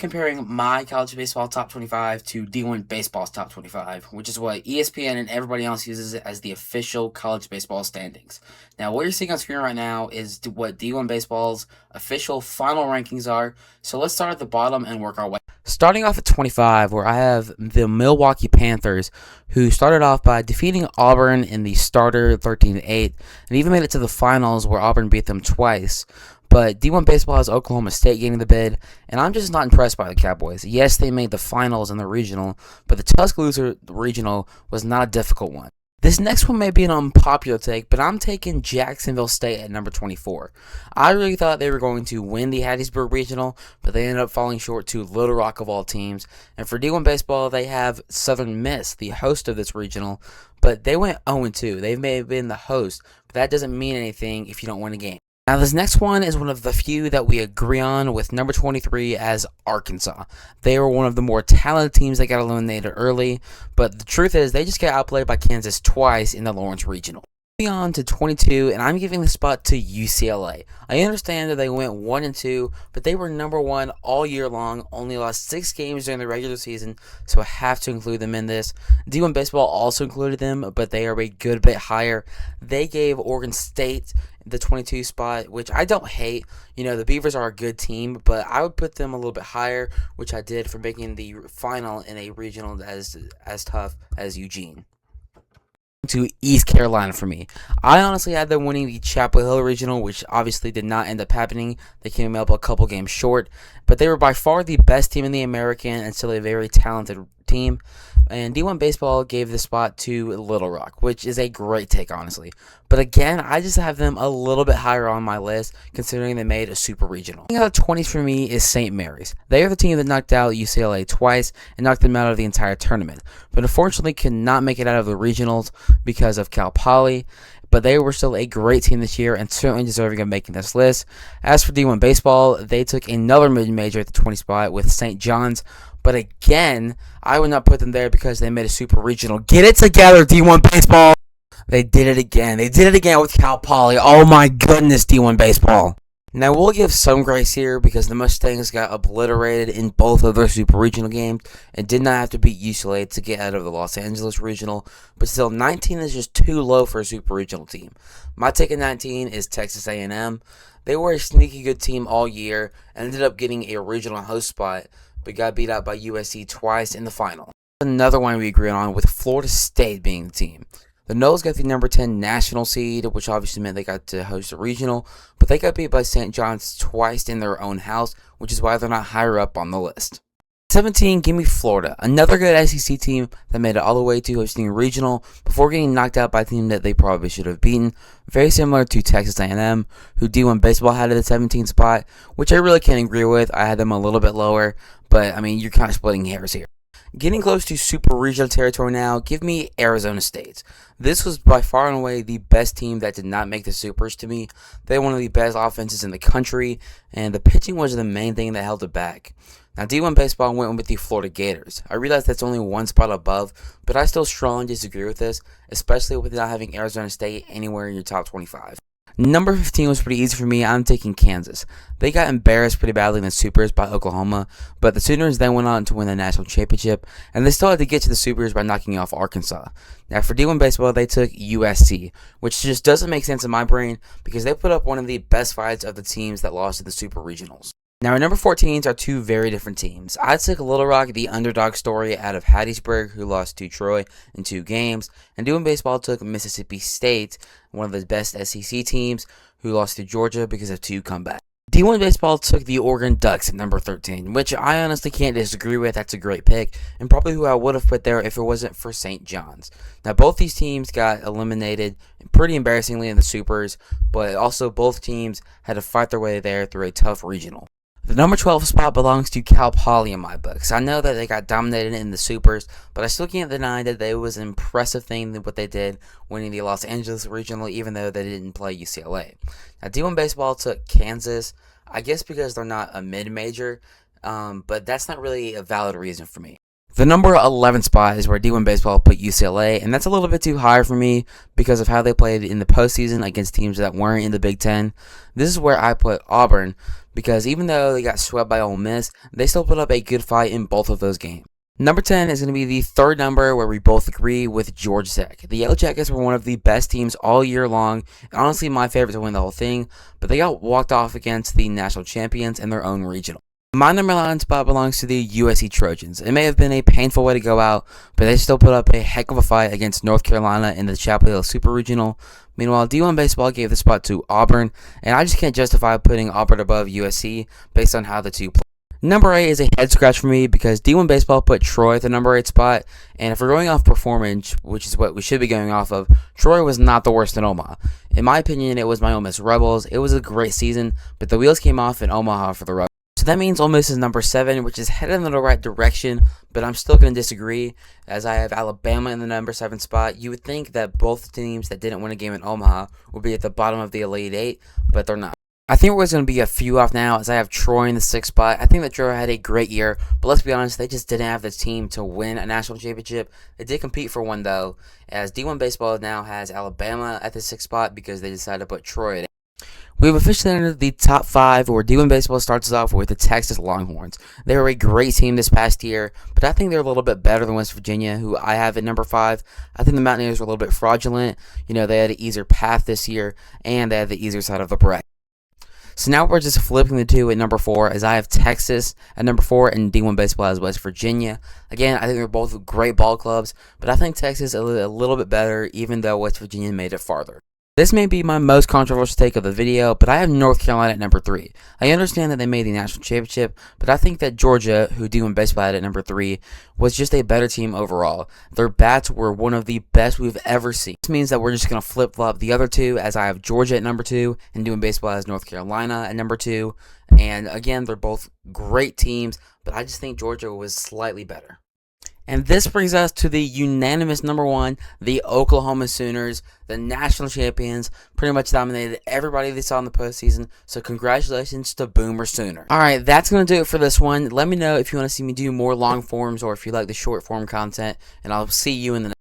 Comparing my college baseball top 25 to D1Baseball's top 25, which is what ESPN and everybody else uses as the official college baseball standings. Now, what you're seeing on screen right now is what D1Baseball's official final rankings are. So let's start at the bottom and work our way. Starting off at 25, where I have the Milwaukee Panthers, who started off by defeating Auburn in the starter 13-8, and even made it to the finals where Auburn beat them twice. But D1 Baseball has Oklahoma State getting the bid, and I'm just not impressed by the Cowboys. Yes, they made the finals in the regional, but the Tuscaloosa regional was not a difficult one. This next one may be an unpopular take, but I'm taking Jacksonville State at number 24. I really thought they were going to win the Hattiesburg Regional, but they ended up falling short to Little Rock of all teams. And for D1 Baseball, they have Southern Miss, the host of this regional, but they went 0-2. They may have been the host, but that doesn't mean anything if you don't win a game. Now, this next one is one of the few that we agree on, with number 23 as Arkansas. They were one of the more talented teams that got eliminated early, but the truth is they just got outplayed by Kansas twice in the Lawrence Regional. Moving on to 22, and I'm giving the spot to UCLA. I understand that they went 1-2, but they were number one all year long, only lost 6 games during the regular season, so I have to include them in this. D1 Baseball also included them, but they are a good bit higher. They gave Oregon State the 22 spot, which I don't hate. You know, the Beavers are a good team, but I would put them a little bit higher, which I did for making the final in a regional as tough as Eugene. To East Carolina for me. I honestly had them winning the Chapel Hill Regional, which obviously did not end up happening. They came up a couple games short, but they were by far the best team in the American and still a very talented team. And D1 Baseball gave the spot to Little Rock, which is a great take, honestly. But again, I just have them a little bit higher on my list, considering they made a super regional. Out of 20s for me is St. Mary's. They are the team that knocked out UCLA twice and knocked them out of the entire tournament, but unfortunately could not make it out of the regionals because of Cal Poly. But they were still a great team this year and certainly deserving of making this list. As for D1 Baseball, they took another mid-major at the 20 spot with St. John's. But again, I would not put them there because they made a super regional. Get it together, D1 Baseball! They did it again. They did it again with Cal Poly. Oh my goodness, D1 Baseball. Now, we'll give some grace here because the Mustangs got obliterated in both of their super regional games and did not have to beat UCLA to get out of the Los Angeles regional. But still, 19 is just too low for a super regional team. My take at 19 is Texas A&M. They were a sneaky good team all year and ended up getting a regional host spot, but got beat out by USC twice in the final. Another one we agree on, with Florida State being the team. The Noles got the number 10 national seed, which obviously meant they got to host a regional, but they got beat by St. John's twice in their own house, which is why they're not higher up on the list. 17, give me Florida, another good SEC team that made it all the way to hosting a regional before getting knocked out by a team that they probably should have beaten. Very similar to Texas A&M, who D1 Baseball had at the 17th spot, which I really can't agree with. I had them a little bit lower, but I mean, you're kind of splitting hairs here. Getting close to super regional territory now, give me Arizona State. This was by far and away the best team that did not make the supers to me. They had one of the best offenses in the country, and the pitching was the main thing that held it back. Now, D1 Baseball went with the Florida Gators. I realize that's only one spot above, but I still strongly disagree with this, especially with not having Arizona State anywhere in your top 25. Number 15 was pretty easy for me. I'm taking Kansas. They got embarrassed pretty badly in the Supers by Oklahoma, but the Sooners then went on to win the national championship, and they still had to get to the Supers by knocking off Arkansas. Now, for D1 Baseball, they took USC, which just doesn't make sense in my brain because they put up one of the best fights of the teams that lost to the Super Regionals. Now, our number 14s are two very different teams. I took Little Rock, the underdog story out of Hattiesburg, who lost to Troy in 2 games, and D1 Baseball took Mississippi State, one of the best SEC teams, who lost to Georgia because of 2 comebacks. D1 Baseball took the Oregon Ducks at number 13, which I honestly can't disagree with. That's a great pick, and probably who I would have put there if it wasn't for St. John's. Now, both these teams got eliminated pretty embarrassingly in the Supers, but also both teams had to fight their way there through a tough regional. The number 12 spot belongs to Cal Poly in my books. I know that they got dominated in the Supers, but I still can't deny that it was an impressive thing what they did, winning the Los Angeles Regional, even though they didn't play UCLA. Now, D1 Baseball took Kansas, I guess because they're not a mid-major, but that's not really a valid reason for me. The number 11 spot is where D1 Baseball put UCLA, and that's a little bit too high for me because of how they played in the postseason against teams that weren't in the Big Ten. This is where I put Auburn because even though they got swept by Ole Miss, they still put up a good fight in both of those games. Number 10 is going to be the third number where we both agree with Georgia Tech. The Yellow Jackets were one of the best teams all year long, and honestly my favorite to win the whole thing, but they got walked off against the national champions in their own regional. My number 9 spot belongs to the USC Trojans. It may have been a painful way to go out, but they still put up a heck of a fight against North Carolina in the Chapel Hill Super Regional. Meanwhile, D1 Baseball gave the spot to Auburn, and I just can't justify putting Auburn above USC based on how the two play. Number 8 is a head scratch for me because D1 Baseball put Troy at the number 8 spot, and if we're going off performance, which is what we should be going off of, Troy was not the worst in Omaha. In my opinion, it was my Ole Miss Rebels. It was a great season, but the wheels came off in Omaha for the Rebels. So that means Ole Miss is number 7, which is headed in the right direction, but I'm still going to disagree, as I have Alabama in the number 7 spot. You would think that both teams that didn't win a game in Omaha would be at the bottom of the Elite 8, but they're not. I think we're going to be a few off now, as I have Troy in the 6th spot. I think that Troy had a great year, but let's be honest, they just didn't have the team to win a national championship. They did compete for one, though, as D1 Baseball now has Alabama at the 6th spot because they decided to put Troy in. We've officially entered the top 5, where D1 Baseball starts us off with the Texas Longhorns. They were a great team this past year, but I think they're a little bit better than West Virginia, who I have at number 5. I think the Mountaineers were a little bit fraudulent. You know, they had an easier path this year, and they had the easier side of the bracket. So now we're just flipping the two at number 4, as I have Texas at number 4 and D1 Baseball as West Virginia. Again, I think they're both great ball clubs, but I think Texas is a little bit better, even though West Virginia made it farther. This may be my most controversial take of the video, but I have North Carolina at number 3. I understand that they made the national championship, but I think that Georgia, who D1 Baseball had at number 3, was just a better team overall. Their bats were one of the best we've ever seen. This means that we're just going to flip-flop the other two, as I have Georgia at number 2, and D1 Baseball has North Carolina at number 2. And again, they're both great teams, but I just think Georgia was slightly better. And this brings us to the unanimous number 1, the Oklahoma Sooners, the national champions, pretty much dominated everybody they saw in the postseason, so congratulations to Boomer Sooner. Alright, that's going to do it for this one. Let me know if you want to see me do more long forms or if you like the short form content, and I'll see you in the next